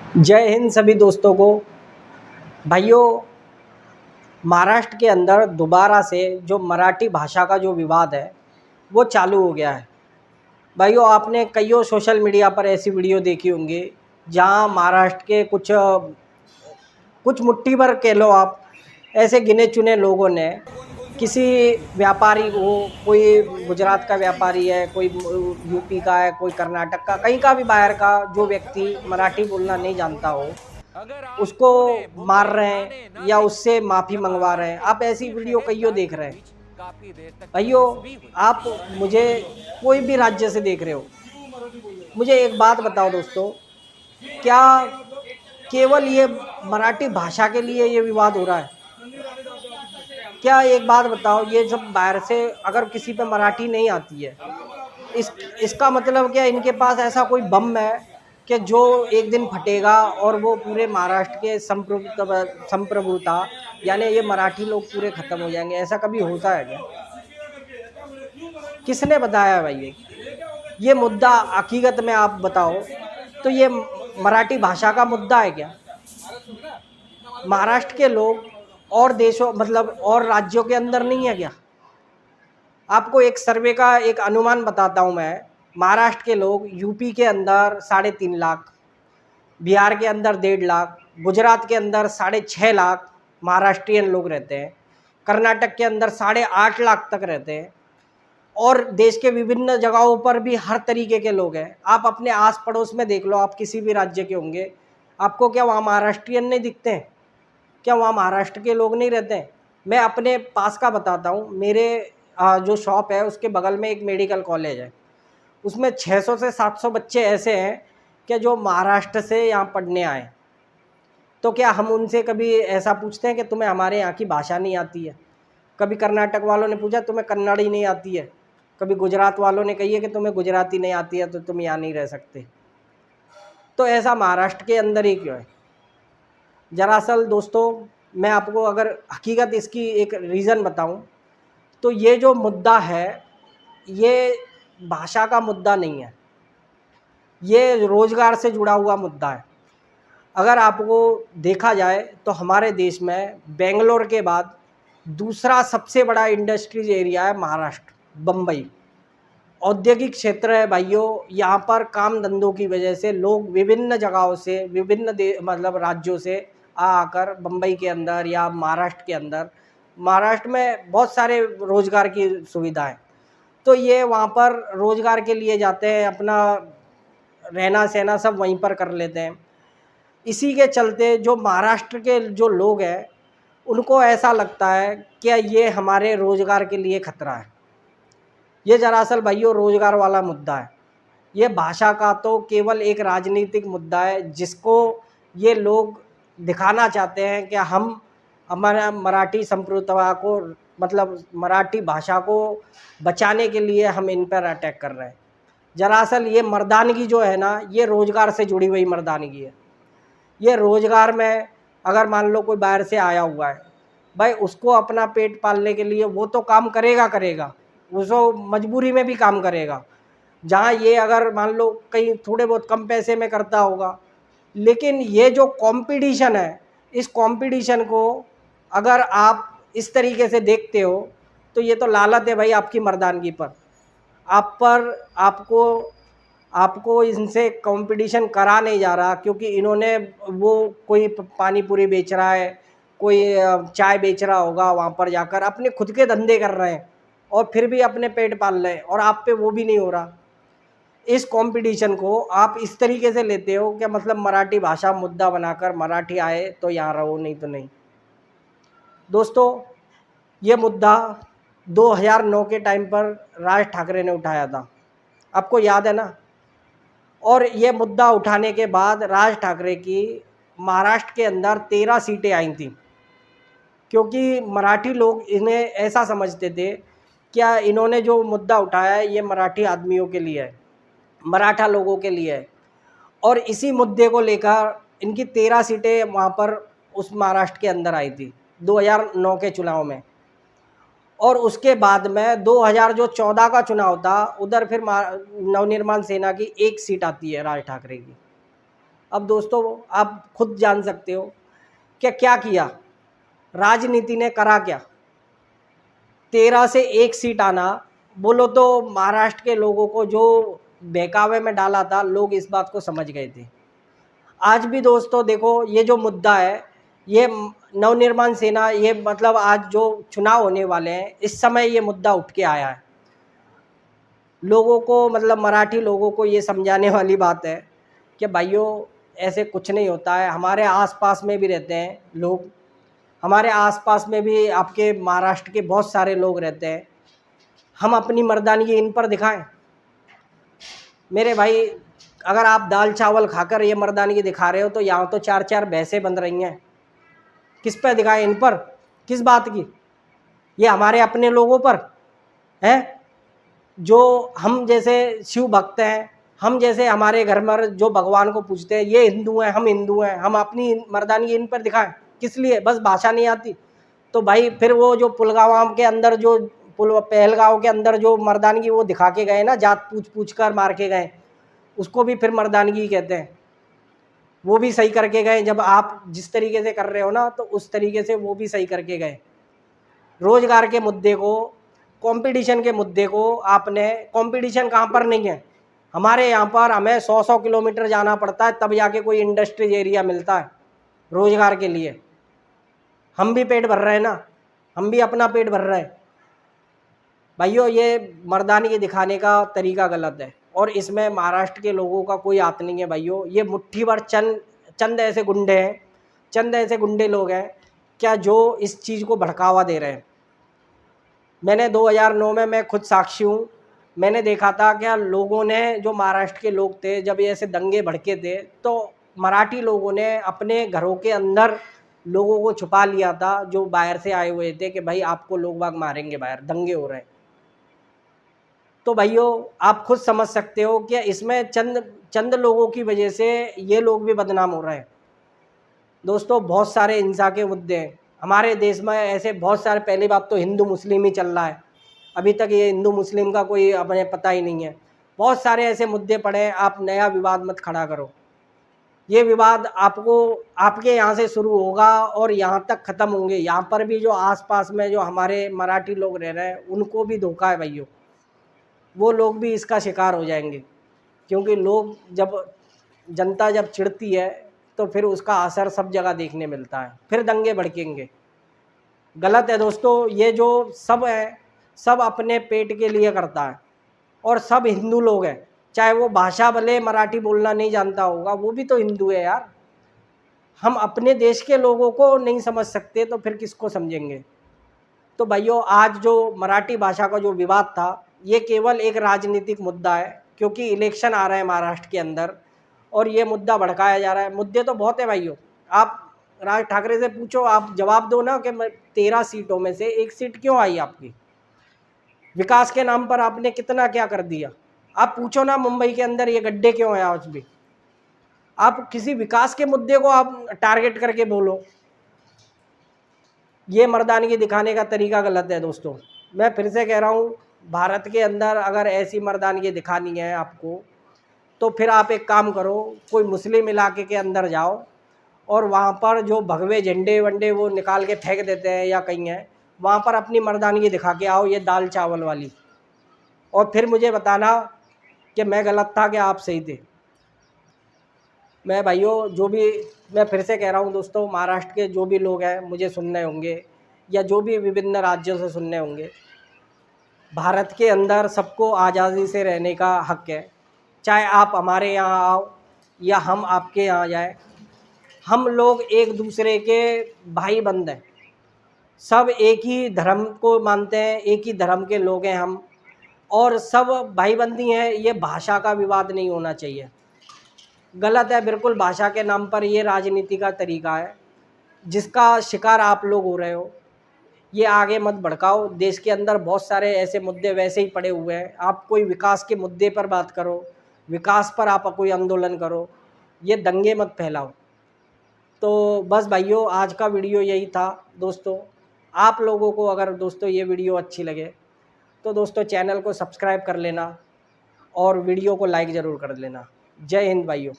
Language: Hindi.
जय हिंद सभी दोस्तों को। भाइयों, महाराष्ट्र के अंदर दोबारा से जो मराठी भाषा का जो विवाद है वो चालू हो गया है। भाइयों, आपने कईयों सोशल मीडिया पर ऐसी वीडियो देखी होंगी जहां महाराष्ट्र के कुछ मुट्ठी भर कह लो आप, ऐसे गिने चुने लोगों ने किसी व्यापारी को, कोई गुजरात का व्यापारी है, कोई यूपी का है, कोई कर्नाटक का, कहीं का भी बाहर का जो व्यक्ति मराठी बोलना नहीं जानता हो, उसको मार रहे हैं या उससे माफ़ी मंगवा रहे हैं। आप ऐसी वीडियो कईयों देख रहे हैं। भाइयों, आप मुझे कोई भी राज्य से देख रहे हो, मुझे एक बात बताओ दोस्तों, क्या केवल ये मराठी भाषा के लिए ये विवाद हो रहा है? क्या एक बात बताओ, ये सब बाहर से अगर किसी पे मराठी नहीं आती है, इसका मतलब क्या इनके पास ऐसा कोई बम है कि जो एक दिन फटेगा और वो पूरे महाराष्ट्र के संप्रभुता यानी ये मराठी लोग पूरे ख़त्म हो जाएंगे? ऐसा कभी होता है क्या? किसने बताया भाई? ये मुद्दा हकीकत में आप बताओ तो ये मराठी भाषा का मुद्दा है क्या? महाराष्ट्र के लोग और देशों मतलब और राज्यों के अंदर नहीं है क्या? आपको एक सर्वे का एक अनुमान बताता हूं मैं। महाराष्ट्र के लोग यूपी के अंदर 3.5 लाख, बिहार के अंदर 1.5 लाख, गुजरात के अंदर 6.5 लाख महाराष्ट्रियन लोग रहते हैं, कर्नाटक के अंदर 8.5 लाख तक रहते हैं, और देश के विभिन्न जगहों पर भी हर तरीके के लोग हैं। आप अपने आस पड़ोस में देख लो, आप किसी भी राज्य के होंगे, आपको क्या वहाँ महाराष्ट्रियन नहीं दिखते हैं? क्या वहाँ महाराष्ट्र के लोग नहीं रहते हैं? मैं अपने पास का बताता हूँ। मेरे जो शॉप है उसके बगल में एक मेडिकल कॉलेज है, उसमें 600 से 700 बच्चे ऐसे हैं कि जो महाराष्ट्र से यहाँ पढ़ने आए। तो क्या हम उनसे कभी ऐसा पूछते हैं कि तुम्हें हमारे यहाँ की भाषा नहीं आती है? कभी कर्नाटक वालों ने पूछा तुम्हें कन्नड़ ही नहीं आती है? कभी गुजरात वालों ने कही है कि तुम्हें गुजराती नहीं आती है तो तुम यहाँ नहीं रह सकते? तो ऐसा महाराष्ट्र के अंदर ही क्यों है? दरअसल दोस्तों, मैं आपको अगर हकीकत इसकी एक रीज़न बताऊं तो ये जो मुद्दा है ये भाषा का मुद्दा नहीं है, ये रोज़गार से जुड़ा हुआ मुद्दा है। अगर आपको देखा जाए तो हमारे देश में बेंगलोर के बाद दूसरा सबसे बड़ा इंडस्ट्रीज एरिया है महाराष्ट्र, बम्बई। औद्योगिक क्षेत्र है भाइयों, यहाँ पर काम धंधों की वजह से लोग विभिन्न जगहों से, विभिन्न मतलब राज्यों से आकर बम्बई के अंदर या महाराष्ट्र के अंदर, महाराष्ट्र में बहुत सारे रोज़गार की सुविधाएं, तो ये वहाँ पर रोज़गार के लिए जाते हैं, अपना रहना सहना सब वहीं पर कर लेते हैं। इसी के चलते जो महाराष्ट्र के जो लोग हैं उनको ऐसा लगता है कि ये हमारे रोज़गार के लिए खतरा है। ये दरअसल भाइयों रोज़गार वाला मुद्दा है। ये भाषा का तो केवल एक राजनीतिक मुद्दा है जिसको ये लोग दिखाना चाहते हैं कि हम हमारा मराठी संप्रभुता को, मतलब मराठी भाषा को बचाने के लिए हम इन पर अटैक कर रहे हैं। दरअसल ये मर्दानगी जो है ना, ये रोज़गार से जुड़ी हुई मर्दानगी है। ये रोज़गार में अगर मान लो कोई बाहर से आया हुआ है, भाई उसको अपना पेट पालने के लिए वो तो काम करेगा, उसको मजबूरी में भी काम करेगा। जहाँ ये अगर मान लो कहीं थोड़े बहुत कम पैसे में करता होगा, लेकिन ये जो कंपटीशन है, इस कंपटीशन को अगर आप इस तरीके से देखते हो तो ये तो लालत है भाई आपकी मर्दानगी पर। आप पर आपको इनसे कंपटीशन करा नहीं जा रहा, क्योंकि इन्होंने वो कोई पानी पूरी बेच रहा है, कोई चाय बेच रहा होगा, वहाँ पर जाकर अपने खुद के धंधे कर रहे हैं और फिर भी अपने पेट पाल रहे हैं, और आप पे वो भी नहीं हो रहा। इस कंपटीशन को आप इस तरीके से लेते हो कि मतलब मराठी भाषा मुद्दा बनाकर मराठी आए तो यहाँ रहो, नहीं तो नहीं। दोस्तों, ये मुद्दा 2009 के टाइम पर राज ठाकरे ने उठाया था, आपको याद है ना? और ये मुद्दा उठाने के बाद राज ठाकरे की महाराष्ट्र के अंदर 13 सीटें आई थी, क्योंकि मराठी लोग इन्हें ऐसा समझते थे क्या इन्होंने जो मुद्दा उठाया है ये मराठी आदमियों के लिए है, मराठा लोगों के लिए है। और इसी मुद्दे को लेकर इनकी 13 सीटें वहाँ पर उस महाराष्ट्र के अंदर आई थी 2009 के चुनाव में। और उसके बाद में 2014 का चुनाव था, उधर फिर नवनिर्माण सेना की 1 सीट आती है राज ठाकरे की। अब दोस्तों आप खुद जान सकते हो कि क्या किया राजनीति ने, करा क्या। 13 से 1 सीट आना, बोलो तो महाराष्ट्र के लोगों को जो बहकावे में डाला था, लोग इस बात को समझ गए थे। आज भी दोस्तों देखो, ये जो मुद्दा है, ये नवनिर्माण सेना, ये मतलब आज जो चुनाव होने वाले हैं, इस समय ये मुद्दा उठ के आया है। लोगों को, मतलब मराठी लोगों को ये समझाने वाली बात है कि भाइयों ऐसे कुछ नहीं होता है। हमारे आसपास में भी रहते हैं लोग, हमारे आसपास में भी आपके महाराष्ट्र के बहुत सारे लोग रहते हैं। हम अपनी मर्दानगी इन पर दिखाएं। मेरे भाई, अगर आप दाल चावल खाकर ये मर्दानगी दिखा रहे हो तो यहाँ तो 4-4 भैंसें बन रही हैं। किस पर दिखाएं? इन पर। किस बात की? ये हमारे अपने लोगों पर हैं, जो हम जैसे शिव भक्त हैं, हम जैसे हमारे घर में जो भगवान को पूजते हैं, ये हिंदू हैं, हम हिंदू हैं, हम अपनी मर्दानगी इन पर दिखाएं। किस लिए? बस भाषा नहीं आती तो भाई फिर वो जो पुलगांव के अंदर, जो पहलगांव के अंदर जो मर्दानगी वो दिखा के गए ना, जात पूछ कर मार के गए, उसको भी फिर मर्दानगी कहते हैं। वो भी सही करके गए। जब आप जिस तरीके से कर रहे हो ना, तो उस तरीके से वो भी सही करके गए। रोजगार के मुद्दे को, कंपटीशन के मुद्दे को आपने, कंपटीशन कहाँ पर नहीं है। हमारे यहाँ पर हमें 100-100 किलोमीटर जाना पड़ता है, तब जाके कोई इंडस्ट्रीज एरिया मिलता है रोजगार के लिए। हम भी पेट भर रहे हैं ना, हम भी अपना पेट भर रहे हैं। भाइयों ये मर्दानगी दिखाने का तरीका गलत है, और इसमें महाराष्ट्र के लोगों का कोई हाथ नहीं है भाइयों। ये मुट्ठी भर चंद ऐसे गुंडे हैं, चंद ऐसे गुंडे लोग हैं क्या, जो इस चीज़ को भड़कावा दे रहे हैं। मैंने 2009 में, मैं खुद साक्षी हूँ, मैंने देखा था क्या लोगों ने, जो महाराष्ट्र के लोग थे, जब ये ऐसे दंगे भड़के थे तो मराठी लोगों ने अपने घरों के अंदर लोगों को छुपा लिया था, जो बाहर से आए हुए थे, कि भाई आपको लोग बाग मारेंगे, बाहर दंगे हो रहे हैं। तो भाइयों आप खुद समझ सकते हो कि इसमें चंद लोगों की वजह से ये लोग भी बदनाम हो रहे हैं। दोस्तों बहुत सारे हिंसा के मुद्दे हैं हमारे देश में, ऐसे बहुत सारे। पहली बात तो हिंदू मुस्लिम ही चल रहा है, अभी तक ये हिंदू मुस्लिम का कोई अपने पता ही नहीं है। बहुत सारे ऐसे मुद्दे पड़े हैं, आप नया विवाद मत खड़ा करो। ये विवाद आपको, आपके यहाँ से शुरू होगा और यहाँ तक ख़त्म होंगे। यहाँ पर भी जो आसपास में जो हमारे मराठी लोग रह रहे हैं, उनको भी धोखा है भाइयों। वो लोग भी इसका शिकार हो जाएंगे, क्योंकि लोग जब, जनता जब चिढ़ती है तो फिर उसका असर सब जगह देखने मिलता है, फिर दंगे भड़केंगे। गलत है दोस्तों। ये जो सब है, सब अपने पेट के लिए करता है, और सब हिंदू लोग हैं। चाहे वो भाषा भले मराठी बोलना नहीं जानता होगा, वो भी तो हिंदू है यार। हम अपने देश के लोगों को नहीं समझ सकते तो फिर किसको समझेंगे। तो भाइयों आज जो मराठी भाषा का जो विवाद था, ये केवल एक राजनीतिक मुद्दा है, क्योंकि इलेक्शन आ रहे हैं महाराष्ट्र के अंदर, और ये मुद्दा भड़काया जा रहा है। मुद्दे तो बहुत है भाइयों, आप राज ठाकरे से पूछो, आप जवाब दो ना कि 13 सीटों में से 1 सीट क्यों आई आपकी। विकास के नाम पर आपने कितना क्या कर दिया। आप पूछो ना, मुंबई के अंदर ये गड्ढे क्यों हैं आज भी। आप किसी विकास के मुद्दे को आप टारगेट करके बोलो। ये मर्दानगी दिखाने का तरीका गलत है दोस्तों। मैं फिर से कह रहा हूँ, भारत के अंदर अगर ऐसी मर्दानगी दिखानी है आपको, तो फिर आप एक काम करो, कोई मुस्लिम इलाके के अंदर जाओ, और वहाँ पर जो भगवे झंडे वंडे वो निकाल के फेंक देते हैं या कहीं हैं, वहाँ पर अपनी मर्दानगी दिखा के आओ, ये दाल चावल वाली, और फिर मुझे बताना कि मैं गलत था कि आप सही थे। मैं भाइयों, जो भी, मैं फिर से कह रहा हूँ दोस्तों, महाराष्ट्र के जो भी लोग हैं मुझे सुनने होंगे, या जो भी विभिन्न राज्यों से सुनने होंगे, भारत के अंदर सबको आज़ादी से रहने का हक है। चाहे आप हमारे यहाँ आओ या हम आपके यहाँ जाए, हम लोग एक दूसरे के भाई बंद हैं। सब एक ही धर्म को मानते हैं, एक ही धर्म के लोग हैं हम, और सब भाई बंदी हैं। ये भाषा का विवाद नहीं होना चाहिए। गलत है बिल्कुल, भाषा के नाम पर ये राजनीति का तरीका है, जिसका शिकार आप लोग हो रहे हो। ये आगे मत भड़काओ। देश के अंदर बहुत सारे ऐसे मुद्दे वैसे ही पड़े हुए हैं। आप कोई विकास के मुद्दे पर बात करो, विकास पर आप कोई आंदोलन करो, ये दंगे मत फैलाओ। तो बस भाइयों, आज का वीडियो यही था दोस्तों। आप लोगों को अगर दोस्तों ये वीडियो अच्छी लगे तो दोस्तों चैनल को सब्सक्राइब कर लेना, और वीडियो को लाइक ज़रूर कर लेना। जय हिंद भाइयों।